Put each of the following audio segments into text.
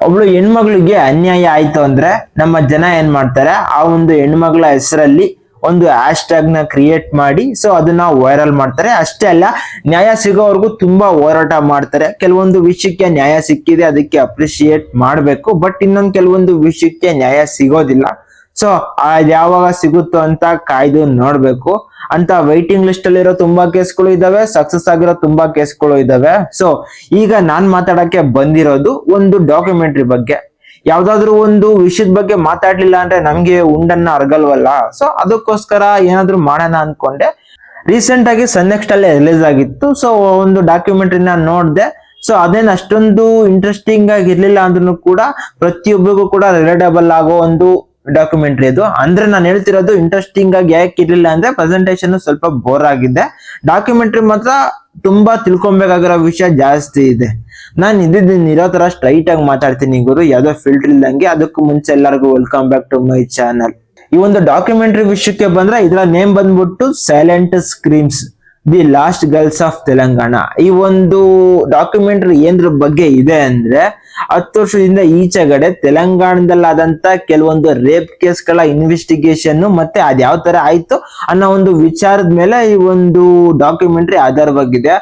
ಒಬ್ಳು ಹೆಣ್ಮಗಳಿಗೆ ಅನ್ಯಾಯ ಆಯ್ತು ಅಂದ್ರೆ ನಮ್ಮ ಜನ ಏನ್ ಮಾಡ್ತಾರೆ, ಆ ಒಂದು ಹೆಣ್ಮಗಳ ಹೆಸರಲ್ಲಿ ಒಂದು ಹ್ಯಾಶ್ ಟ್ಯಾಗ್ ನ ಕ್ರಿಯೇಟ್ ಮಾಡಿ ಸೊ ಅದನ್ನ ವೈರಲ್ ಮಾಡ್ತಾರೆ. ಅಷ್ಟೇ ಅಲ್ಲ, ನ್ಯಾಯ ಸಿಗೋವರೆಗೂ ತುಂಬಾ ಹೋರಾಟ ಮಾಡ್ತಾರೆ. ಕೆಲವೊಂದು ವಿಷಯಕ್ಕೆ ನ್ಯಾಯ ಸಿಕ್ಕಿದೆ, ಅದಕ್ಕೆ ಅಪ್ರಿಶಿಯೇಟ್ ಮಾಡ್ಬೇಕು. ಬಟ್ ಇನ್ನೊಂದು ಕೆಲವೊಂದು ವಿಷಯಕ್ಕೆ ನ್ಯಾಯ ಸಿಗೋದಿಲ್ಲ. ಸೊ ಅದ್ ಯಾವಾಗ ಸಿಗುತ್ತೋ ಅಂತ ಕಾಯ್ದು ನೋಡ್ಬೇಕು. ಅಂತ ವೈಟಿಂಗ್ ಲಿಸ್ಟ್ ಅಲ್ಲಿ ಇರೋ ತುಂಬಾ ಕೇಸ್ಗಳು ಇದಾವೆ, ಸಕ್ಸಸ್ ಆಗಿರೋ ತುಂಬಾ ಕೇಸ್ಗಳು ಇದಾವೆ. ಸೊ ಈಗ ನಾನ್ ಮಾತಾಡಕ್ಕೆ ಬಂದಿರೋದು ಒಂದು ಡಾಕ್ಯುಮೆಂಟ್ರಿ ಬಗ್ಗೆ. ಯಾವ್ದಾದ್ರು ಒಂದು ವಿಷಯದ ಬಗ್ಗೆ ಮಾತಾಡ್ಲಿಲ್ಲ ಅಂದ್ರೆ ನಮ್ಗೆ ಉಂಡನ್ನ ಅರ್ಗಲ್ವಲ್ಲ. ಸೊ ಅದಕ್ಕೋಸ್ಕರ ಏನಾದ್ರು ಮಾಡೋಣ ಅನ್ಕೊಂಡೆ. ರೀಸೆಂಟ್ ಆಗಿ ಸನ್ ನೆಕ್ಸ್ಟ್ ಅಲ್ಲೇ ರಿಲೀಸ್ ಆಗಿತ್ತು. ಸೊ ಒಂದು ಡಾಕ್ಯುಮೆಂಟ್ರಿನ ನೋಡ್ದೆ. ಸೊ ಅದೇನ್ ಅಷ್ಟೊಂದು ಇಂಟ್ರೆಸ್ಟಿಂಗ್ ಆಗಿ ಇರ್ಲಿಲ್ಲ ಅಂದ್ರೂ ಕೂಡ ಪ್ರತಿಯೊಬ್ಬರಿಗೂ ಕೂಡ ರಿಲೇಟಬಲ್ ಆಗೋ ಒಂದು ಡಾಕ್ಯುಮೆಂಟ್ರಿ ಅದು. ಅಂದ್ರೆ ನಾನು ಹೇಳ್ತಿರೋದು ಇಂಟ್ರೆಸ್ಟಿಂಗ್ ಆಗಿ ಯಾಕೆ ಇರ್ಲಿಲ್ಲ ಅಂದ್ರೆ ಪ್ರೆಸೆಂಟೇಶನ್ ಸ್ವಲ್ಪ ಬೋರ್ ಆಗಿದೆ. ಡಾಕ್ಯುಮೆಂಟ್ರಿ ಮಾತ್ರ ತುಂಬಾ ತಿಳ್ಕೊಬೇಕಾಗಿರೋ ವಿಷಯ ಜಾಸ್ತಿ ಇದೆ. ನಾನು ಇರೋ ತರ ಸ್ಟ್ರೈಟ್ ಆಗಿ ಮಾತಾಡ್ತೀನಿ ಗುರು, ಯಾವ್ದೋ ಫಿಲ್ಟರ್ ಇಲ್ದಂಗೆ. ಅದಕ್ಕೂ ಮುಂಚೆ ಎಲ್ಲರಿಗೂ welcome back to my channel. ಈ ಒಂದು ಡಾಕ್ಯುಮೆಂಟ್ರಿ ವಿಷಯಕ್ಕೆ ಬಂದ್ರೆ ಇದರ ನೇಮ್ ಬಂದ್ಬಿಟ್ಟು silent screams the lost girls of Telangana. ಈ ಒಂದು ಡಾಕ್ಯುಮೆಂಟ್ರಿ ಏನ್ರ ಬಗ್ಗೆ ಇದೆ ಅಂದ್ರೆ 10 ವರ್ಷದಿಂದ ಈಚೆಗಡೆ ತೆಲಂಗಾಣದಲ್ಲಾದಂತ ಕೆಲವೊಂದು ರೇಪ್ ಕೇಸ್ಗಳ ಇನ್ವೆಸ್ಟಿಗೇಷನ್ ಮತ್ತೆ ಅದ್ ಯಾವ ತರ ಆಯ್ತು ಅನ್ನೋ ಒಂದು ವಿಚಾರದ ಮೇಲೆ ಈ ಒಂದು ಡಾಕ್ಯುಮೆಂಟ್ರಿ ಆಧಾರವಾಗಿದೆ.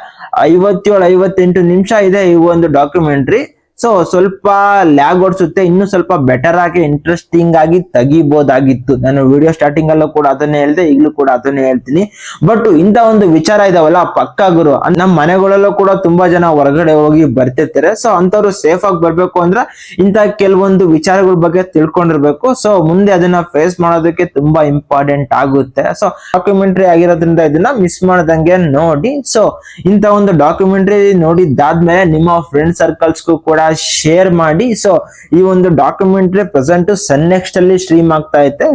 57-58 ನಿಮಿಷ ಇದೆ ಈ ಒಂದು ಡಾಕ್ಯುಮೆಂಟ್ರಿ. ಸೊ ಸ್ವಲ್ಪ ಲ್ಯಾಗ್ ಓಡಿಸುತ್ತೆ, ಇನ್ನು ಸ್ವಲ್ಪ ಬೆಟರ್ ಆಗಿ ಇಂಟ್ರೆಸ್ಟಿಂಗ್ ಆಗಿ ತೆಗಿಬಹುದಾಗಿತ್ತು. ನಾನು ವಿಡಿಯೋ ಸ್ಟಾರ್ಟಿಂಗ್ ಅಲ್ಲೂ ಕೂಡ ಅದನ್ನೇ ಹೇಳ್ದೆ, ಈಗಲೂ ಕೂಡ ಅದನ್ನೇ ಹೇಳ್ತೀನಿ. ಬಟ್ ಇಂತ ಒಂದು ವಿಚಾರ ಇದಾವಲ್ಲ ಪಕ್ಕಾ ಗುರು, ನಮ್ಮ ಮನೆಗಳಲ್ಲೂ ಕೂಡ ತುಂಬಾ ಜನ ಹೊರಗಡೆ ಹೋಗಿ ಬರ್ತಿರ್ತಾರೆ. ಸೊ ಅಂತವ್ರು ಸೇಫ್ ಆಗಿ ಬರ್ಬೇಕು ಅಂದ್ರೆ ಇಂತ ಕೆಲವೊಂದು ವಿಚಾರಗಳ ಬಗ್ಗೆ ತಿಳ್ಕೊಂಡಿರ್ಬೇಕು. ಸೊ ಮುಂದೆ ಅದನ್ನ ಫೇಸ್ ಮಾಡೋದಕ್ಕೆ ತುಂಬಾ ಇಂಪಾರ್ಟೆಂಟ್ ಆಗುತ್ತೆ. ಸೊ ಡಾಕ್ಯುಮೆಂಟ್ರಿ ಆಗಿರೋದ್ರಿಂದ ಇದನ್ನ ಮಿಸ್ ಮಾಡ್ದಂಗೆ ನೋಡಿ. ಸೊ ಇಂತ ಒಂದು ಡಾಕ್ಯುಮೆಂಟ್ರಿ ನೋಡಿದ್ದಾದ್ಮೇಲೆ ನಿಮ್ಮ ಫ್ರೆಂಡ್ ಸರ್ಕಲ್ಸ್ಗೂ ಕೂಡ ಶೇರ್ ಮಾಡಿ. ಸೊ ಈ ಒಂದು ಡಾಕ್ಯುಮೆಂಟ್ರಿ ಪ್ರೆಸೆಂಟ್ ಸನ್ ನೆಕ್ಸ್ಟ್ ಅಲ್ಲಿ ಸ್ಟ್ರೀಮ್ ಆಗ್ತಾ ಐತೆ.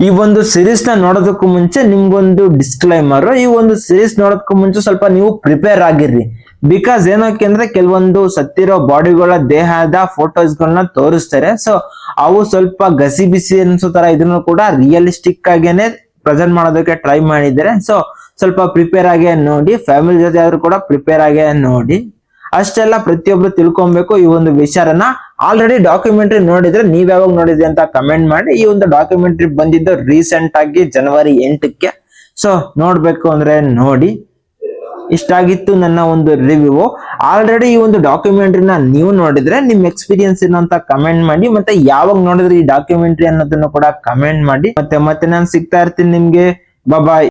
ಈ ಒಂದು ಸೀರೀಸ್ ನ ನೋಡೋದಕ್ಕೂ ಮುಂಚೆ ನಿಮ್ಗೊಂದು ಡಿಸ್ಕ್ಲೈಮರ್, ಈ ಒಂದು ಸೀರೀಸ್ ನೋಡೋದಕ್ಕೂ ಮುಂಚೆ ಸ್ವಲ್ಪ ನೀವು ಪ್ರಿಪೇರ್ ಆಗಿರ್ರಿ. ಬಿಕಾಸ್ ಏನಕ್ಕೆ ಅಂದ್ರೆ ಕೆಲವೊಂದು ಸತ್ತಿರೋ ಬಾಡಿಗಳ ದೇಹದ ಫೋಟೋಸ್ ಗಳನ್ನ ತೋರಿಸ್ತಾರೆ. ಸೊ ಅವು ಸ್ವಲ್ಪ ಗಸಿ ಬಿಸಿ ಅನ್ಸೋ ತರ ಇದನ್ನು ಕೂಡ ರಿಯಲಿಸ್ಟಿಕ್ ಆಗೇನೆ ಪ್ರೆಸೆಂಟ್ ಮಾಡೋದಕ್ಕೆ ಟ್ರೈ ಮಾಡಿದ್ದಾರೆ. ಸೊ ಸ್ವಲ್ಪ ಪ್ರಿಪೇರ್ ಆಗಿ ನೋಡಿ, ಫ್ಯಾಮಿಲಿ ಜೊತೆ ಆದ್ರೂ ಕೂಡ ಪ್ರಿಪೇರ್ ಆಗಿ ನೋಡಿ. ಅಷ್ಟೆಲ್ಲ ಪ್ರತಿಯೊಬ್ರು ತಿಳ್ಕೊಬೇಕು ಈ ಒಂದು ವಿಚಾರನ. ಆಲ್ರೆಡಿ ಡಾಕ್ಯುಮೆಂಟ್ರಿ ನೋಡಿದ್ರೆ ನೀವ್ ಯಾವಾಗ ನೋಡಿದ್ರಿ ಅಂತ ಕಮೆಂಟ್ ಮಾಡಿ. ಈ ಒಂದು ಡಾಕ್ಯುಮೆಂಟ್ರಿ ಬಂದಿದ್ದು ರೀಸೆಂಟ್ ಆಗಿ ಜನವರಿ 8ಕ್ಕೆ. ಸೊ ನೋಡ್ಬೇಕು ಅಂದ್ರೆ ನೋಡಿ. ಇಷ್ಟಾಗಿತ್ತು ನನ್ನ ಒಂದು ರಿವ್ಯೂ. ಆಲ್ರೆಡಿ ಈ ಒಂದು ಡಾಕ್ಯುಮೆಂಟ್ರಿನ ನೀವು ನೋಡಿದ್ರೆ ನಿಮ್ ಎಕ್ಸ್ಪೀರಿಯನ್ಸ್ ಏನು ಅಂತ ಕಮೆಂಟ್ ಮಾಡಿ. ಮತ್ತೆ ಯಾವಾಗ ನೋಡಿದ್ರೆ ಈ ಡಾಕ್ಯುಮೆಂಟ್ರಿ ಅನ್ನೋದನ್ನು ಕೂಡ ಕಮೆಂಟ್ ಮಾಡಿ. ಮತ್ತೆ ನಾನು ಸಿಗ್ತಾ ಇರ್ತೀನಿ ನಿಮ್ಗೆ. ಬಾಯ್.